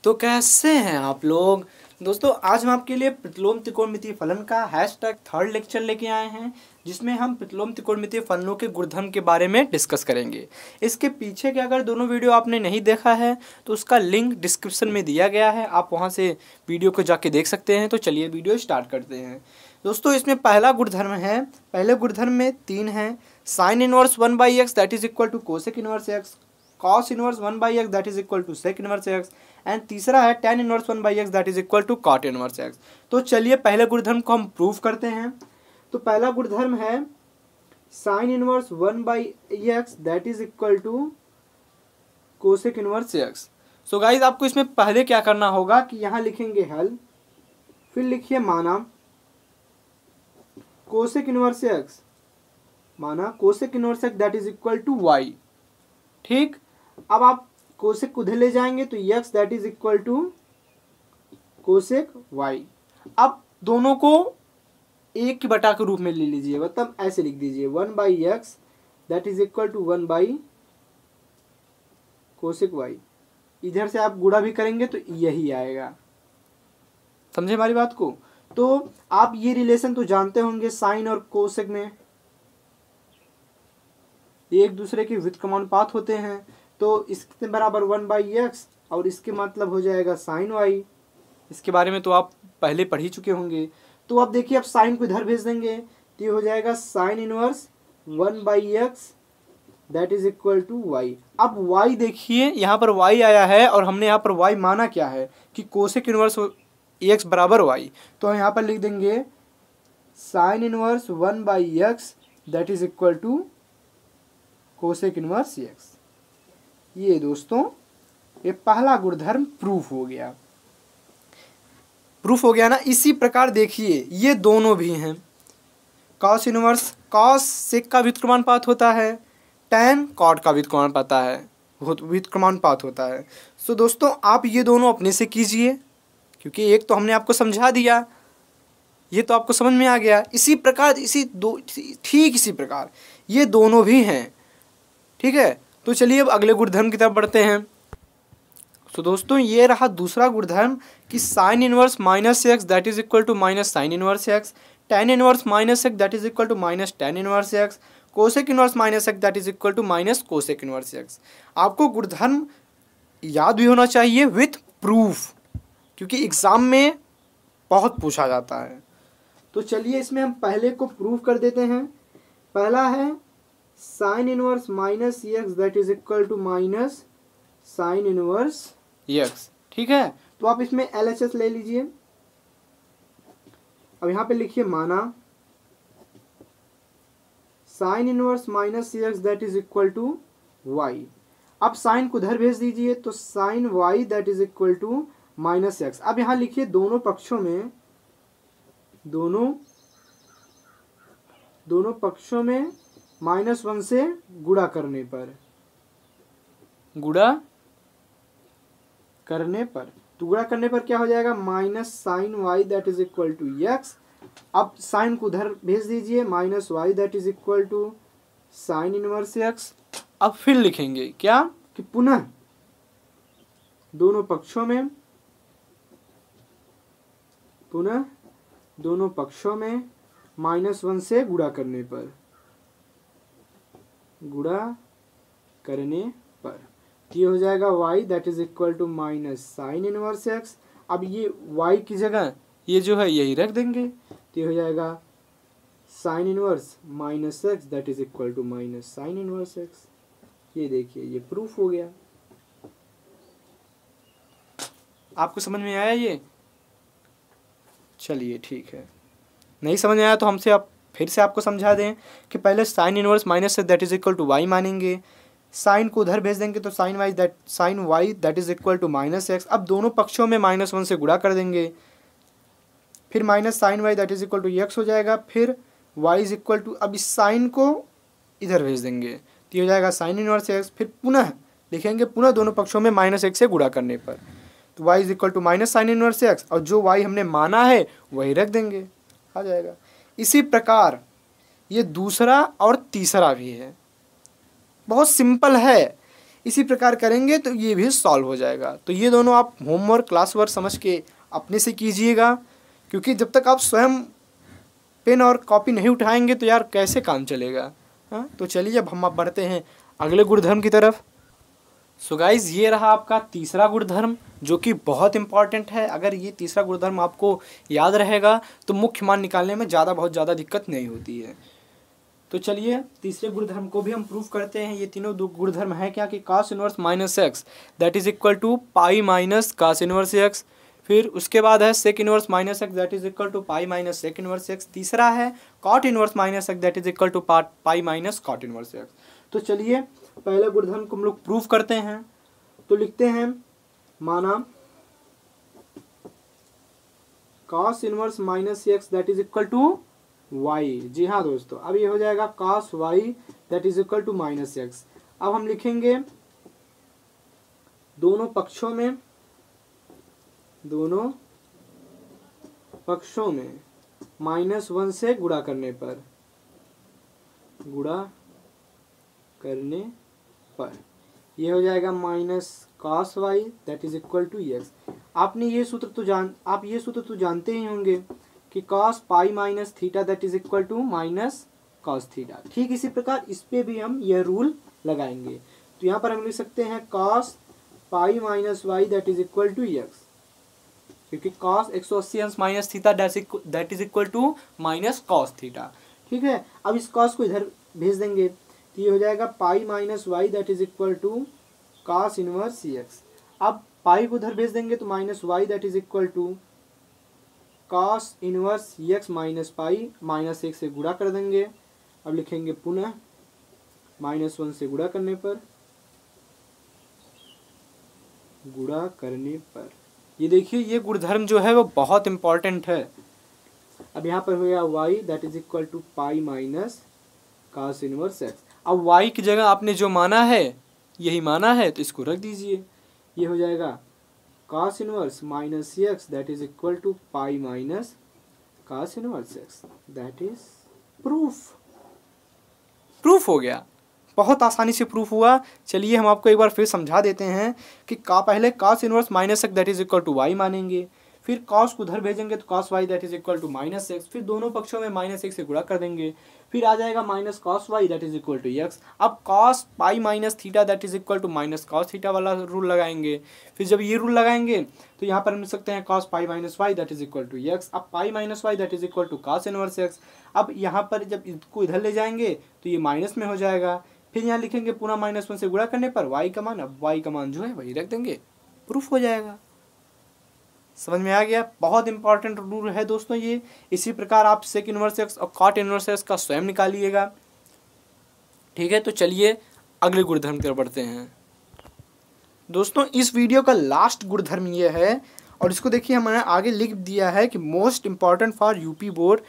तो कैसे हैं आप लोग दोस्तों। आज हम आपके लिए प्रतिलोम त्रिकोणमितीय फलन का हैशटैग 3rd लेक्चर लेके आए हैं, जिसमें हम प्रतिलोम त्रिकोणमितीय फलनों के गुणधर्म के बारे में डिस्कस करेंगे। इसके पीछे के अगर दोनों वीडियो आपने नहीं देखा है तो उसका लिंक डिस्क्रिप्शन में दिया गया है, आप वहां से वीडियो को जाके देख सकते हैं। तो चलिए वीडियो स्टार्ट करते हैं दोस्तों। इसमें पहला गुणधर्म है, पहले गुणधर्म में 3 हैं। Sine inverse 1/x that is equal to cosec inverse x, cos inverse 1/x that is equal to sec inverse x, and तीसरा है tan inverse 1/x that is equal to cot inverse x। तो चलिए पहले गुणधर्म को हम prove करते हैं। तो पहला गुणधर्म है sin inverse 1/x that is equal to cosec inverse x। So guys आपको इसमें पहले क्या करना होगा कि यहाँ लिखेंगे हल, फिर लिखिए माना कोसेक इनवर्स x, माना cosec inverse x that is equal to y। ठीक, अब आप कोसेक को उधर ले जाएंगे तो x that is equal to cosec y। अब दोनों को एक की बटा के रूप में ले लीजिए, मतलब ऐसे लिख दीजिए 1/x that is equal to 1/ cosec y। इधर से आप गुणा भी करेंगे तो यही आएगा। समझे हमारी बात को। तो आप ये रिलेशन तो जानते होंगे, साइन और कोसेक में एक दूसरे के व्युत्क्रमानुपात होते हैं। तो इसके बराबर 1/x और इसके मतलब हो जाएगा साइन y। इसके बारे में तो आप पहले पढ़ ही चुके होंगे। तो अब देखिए, अब साइन को इधर भेज देंगे तो ये हो जाएगा sine inverse 1/x that is equal to y। अब y देखिए, यहाँ पर y आया है और हमने यहाँ पर y माना क्या है कि कोसेक इनवर्स x बराबर y। तो यहाँ पर लिख देंगे sine inverse 1/x that is equal to cosec inverse x। ये दोस्तों ये पहला गुणधर्म प्रूफ हो गया। प्रूफ हो गया ना। इसी प्रकार देखिए ये दोनों भी हैं। कॉस इनवर्स, कॉस सेक का व्युत्क्रमानुपात होता है, टैन कॉट का व्युत्क्रमानुपात होता है। सो दोस्तों आप ये दोनों अपने से कीजिए, क्योंकि एक तो हमने आपको समझा दिया, ये तो आपको समझ में आ गया। इसी प्रकार ठीक इसी प्रकार ये दोनों भी हैं। ठीक है, तो चलिए अब अगले गुणधर्म की तरफ बढ़ते हैं। तो दोस्तों ये रहा दूसरा गुणधर्म कि sine inverse -x that is equal to minus sine inverse x, tan inverse -x that is equal to minus tan inverse x, cosec inverse -x that is equal to minus cosec inverse x। आपको गुणधर्म याद भी होना चाहिए with proof, क्योंकि exam में बहुत पूछा जाता है। तो चलिए इसमें हम पहले को प्रूव कर देते हैं। पहला है sine inverse -x that is equal to minus sine inverse x। ठीक है, तो आप इसमें LHS ले लीजिए। अब यहाँ पे लिखिए माना sine inverse -x that is equal to y। अब साइन को उधर भेज दीजिए तो sine y that is equal to -x। अब यहाँ लिखिए दोनों पक्षों में, दोनों पक्षों में -1 से गुणा करने पर, तो गुणा करने पर क्या हो जाएगा, minus sine y that is equal to x। अब साइन को उधर भेज दीजिए, -y that is equal to sine inverse x। अब फिर लिखेंगे क्या कि पुनः दोनों पक्षों में -1 से गुणा करने पर ये हो जाएगा y that is equal to minus sine inverse x। अब ये y की जगह ये जो है यही रख देंगे, तो ये हो जाएगा sine inverse -x that is equal to minus sine inverse x। ये देखिए ये प्रूफ हो गया। आपको समझ में आया ये? चलिए ठीक है, नहीं समझ में आया तो हमसे आप फिर से आपको समझा दें कि पहले sine inverse -x that is equal to y मानेंगे, साइन को उधर भेज देंगे तो sine y that is equal to -x। अब दोनों पक्षों में -1 से गुणा कर देंगे, फिर minus sine y that is equal to x हो जाएगा, फिर y इज इक्वल टू, अब इस साइन को इधर भेज देंगे तो ये हो जाएगा साइन इनवर्स x। फिर पुनः लिखेंगे पुनः दोनों पक्षों में -1 से गुणा करने पर, तो y is equal to minus sine inverse x, और जो y हमने माना है वही रख देंगे, आ जाएगा। इसी प्रकार ये दूसरा और तीसरा भी है, बहुत सिंपल है। इसी प्रकार करेंगे तो ये भी सॉल्व हो जाएगा। तो ये दोनों आप होमवर्क क्लास वर्क समझ के अपने से कीजिएगा, क्योंकि जब तक आप स्वयं पेन और कॉपी नहीं उठाएंगे तो यार कैसे काम चलेगा। हाँ, तो चलिए अब हम बढ़ते हैं अगले गुणधर्म की तरफ। सो गाइज, ये रहा आपका तीसरा गुणधर्म जो कि बहुत इंपॉर्टेंट है। अगर ये तीसरा गुणधर्म आपको याद रहेगा तो मुख्य मान निकालने में बहुत ज़्यादा दिक्कत नहीं होती है। तो चलिए तीसरे गुणधर्म को भी हम प्रूफ करते हैं। ये तीनों दो गुणधर्म है क्या कि cos inverse minus x that is equal to pi minus cos inverse x. फिर उसके बाद है sec inverse minus x that is equal to pi minus sec inverse x. तीसरा है cot inverse minus x that is equal to pi minus cot inverse x. तो चलिए पहले गुणधर्म को हम लोग प्रूफ करते हैं। तो लिखते हैं माना cos inverse minus x that is equal to y. जी हाँ दोस्तों, अब ये हो जाएगा cos y that is equal to minus x. अब हम लिखेंगे दोनों पक्षों में -1 से गुणा करने पर ये हो जाएगा minus cos y that is equal to x. आप ये सूत्र तो जानते ही होंगे कि cos pi minus theta that is equal to minus cos theta. ठीक इसी प्रकार इस पे भी हम यह रूल लगाएंगे। तो यहाँ पर हम लिख सकते हैं cos pi minus y that is equal to x, क्योंकि cos 180 अंश minus theta that is equal to minus cos theta. ठीक है, अब इस cos को इधर भेज देंगे तो ये हो जाएगा pi minus y that is equal to cos inverse x. अब पाई को उधर भेज देंगे तो minus y that is equal to cos inverse x minus pi, minus 1 से गुणा कर देंगे। अब लिखेंगे पुनः -1 से गुणा करने पर ये देखिए ये गुणधर्म जो है वो बहुत इंपॉर्टेंट है। अब यहाँ पर हो गया y that is equal to pi minus cos inverse x. अब y की जगह आपने जो माना है यही माना है तो इसको रख दीजिए। ये हो जाएगा cos inverse minus x that is equal to pi minus cos inverse x. That is proof हो गया, बहुत आसानी से प्रूफ हुआ। चलिए हम आपको एक बार फिर समझा देते हैं कि पहले cos inverse minus x that is equal to y मानेंगे, फिर cos को उधर भेजेंगे तो cos y that is equal to minus x, फिर दोनों पक्षों में -1 से गुणा कर देंगे, फिर आ जाएगा minus cos y that is equal to x. अब cos pi minus theta that is equal to minus cos theta वाला रूल लगाएंगे। फिर जब ये रूल लगाएंगे तो यहाँ पर हम लिख सकते हैं cos pi minus y that is equal to x. अब pi minus y that is equal to cos inverse x. अब यहाँ पर जब इसको इधर ले जाएंगे तो ये माइनस में हो जाएगा। फिर यहाँ लिखेंगे पुनः -1 से गुणा करने पर y का मान, अब y का मान जो है वही रख देंगे, प्रूफ हो जाएगा। समझ में आ गया? बहुत इंपॉर्टेंट रूल है दोस्तों ये। इसी प्रकार आप सेक इनवर्स एक्स और कॉट इनवर्स एक्स का स्वयं निकालिएगा। ठीक है, तो चलिए अगले गुणधर्म की ओर बढ़ते हैं। दोस्तों इस वीडियो का लास्ट गुणधर्म ये है, और इसको देखिए हमने आगे लिख दिया है कि most important for UP board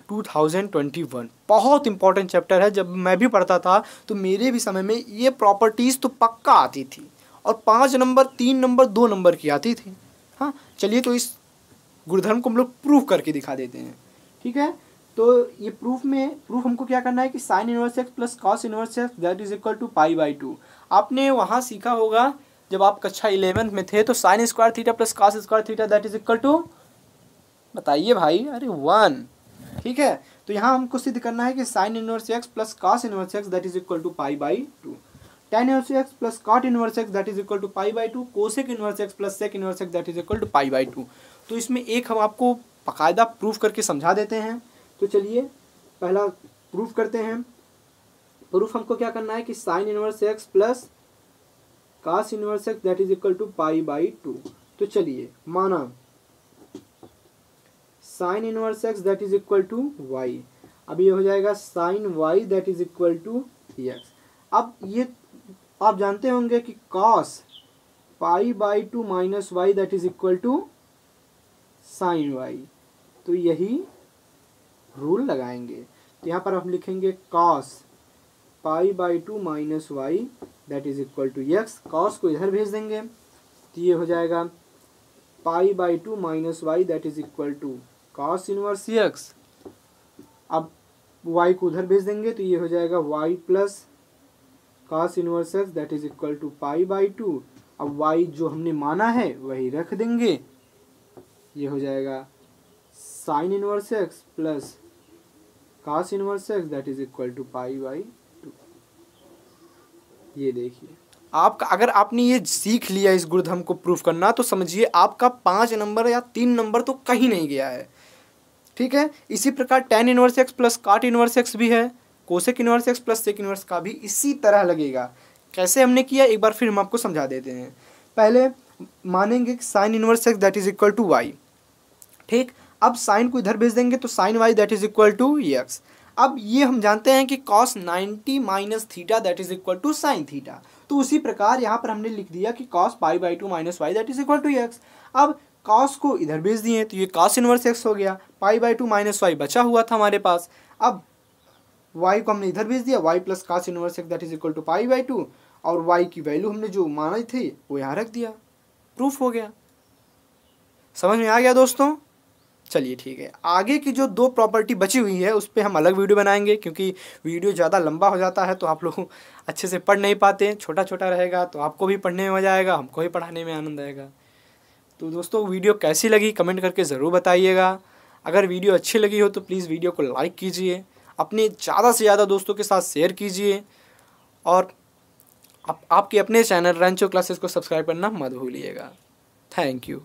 2021। बहुत इंपॉर्टेंट चैप्टर है। जब मैं भी पढ़ता था तो मेरे भी समय में ये प्रॉपर्टीज़ तो पक्का आती थी, और 5 नंबर 3 नंबर 2 नंबर की आती थी। हाँ चलिए, तो इस गुणधर्म को हम लोग प्रूफ करके दिखा देते हैं। ठीक है, तो ये प्रूफ हमको क्या करना है कि sine inverse x plus cos inverse x that is equal to pi by 2। आपने वहाँ सीखा होगा जब आप कक्षा 11th में थे, तो sine square theta plus cos square theta that is equal to, बताइए भाई, अरे 1। ठीक है, तो यहाँ हमको सिद्ध करना है कि sine inverse x plus cos inverse x that is equal to pi by 2, tan inverse x plus cot inverse x that is equal to pi by 2, cosec inverse x plus sec inverse x that is equal to pi by 2। तो इसमें एक हम आपको बाकायदा proof करके समझा देते हैं। तो चलिए पहला प्रूफ करते हैं। प्रूफ हमको क्या करना है कि sine inverse x plus cos inverse x that is equal to pi by 2। तो चलिए माना sine inverse x that is equal to y. अब ये हो जाएगा sine y that is equal to x. अब ये आप जानते होंगे कि cos pi by 2 minus y that is equal to sine y. तो यही रूल लगाएंगे। तो यहाँ पर हम लिखेंगे cos pi by 2 minus y that is equal to x. cos को इधर भेज देंगे तो ये हो जाएगा pi by 2 minus y that is equal to cos inverse x. अब y को उधर भेज देंगे तो ये हो जाएगा y plus cos inverse x that is equal to π/2। अब y जो हमने माना है वही रख देंगे, ये हो जाएगा sin inverse x plus cos inverse x that is equal to π/2। ये देखिए, आपका अगर आपने ये सीख लिया इस गुणधर्म को प्रूफ करना, तो समझिए आपका 5 नंबर या 3 नंबर तो कहीं नहीं गया है। ठीक है, इसी प्रकार tan inverse x plus cot inverse x भी है, cosec inverse x plus sec inverse का भी इसी तरह लगेगा। कैसे हमने किया एक बार फिर हम आपको समझा देते हैं। पहले मानेंगे कि sine inverse x that is equal to y. ठीक, अब साइन को इधर भेज देंगे तो sine y that is equal to x. अब ये हम जानते हैं कि cos 90 minus theta that is equal to sine theta, तो उसी प्रकार यहाँ पर हमने लिख दिया कि cos π/2 minus y that is equal to x. अब cos को इधर भेज दिए तो ये cos इनवर्स एक्स हो गया, π/2 माइनस वाई बचा हुआ था हमारे पास। अब y को हमने इधर भेज दिया, y plus cos inverse x that is equal to π/2, और y की वैल्यू हमने जो मानी थी वो यहाँ रख दिया, प्रूफ हो गया। समझ में आ गया दोस्तों? चलिए ठीक है, आगे की जो 2 प्रॉपर्टी बची हुई है उस पर हम अलग वीडियो बनाएंगे, क्योंकि वीडियो ज़्यादा लंबा हो जाता है तो आप लोग अच्छे से पढ़ नहीं पाते। छोटा छोटा रहेगा तो आपको भी पढ़ने में मज़ा आएगा, हमको भी पढ़ाने में आनंद आएगा। तो दोस्तों वीडियो कैसी लगी कमेंट करके ज़रूर बताइएगा। अगर वीडियो अच्छी लगी हो तो प्लीज़ वीडियो को लाइक कीजिए, अपने ज़्यादा से ज़्यादा दोस्तों के साथ शेयर कीजिए, और आपके अपने चैनल रंचो क्लासेस को सब्सक्राइब करना मत भूलिएगा। Thank you.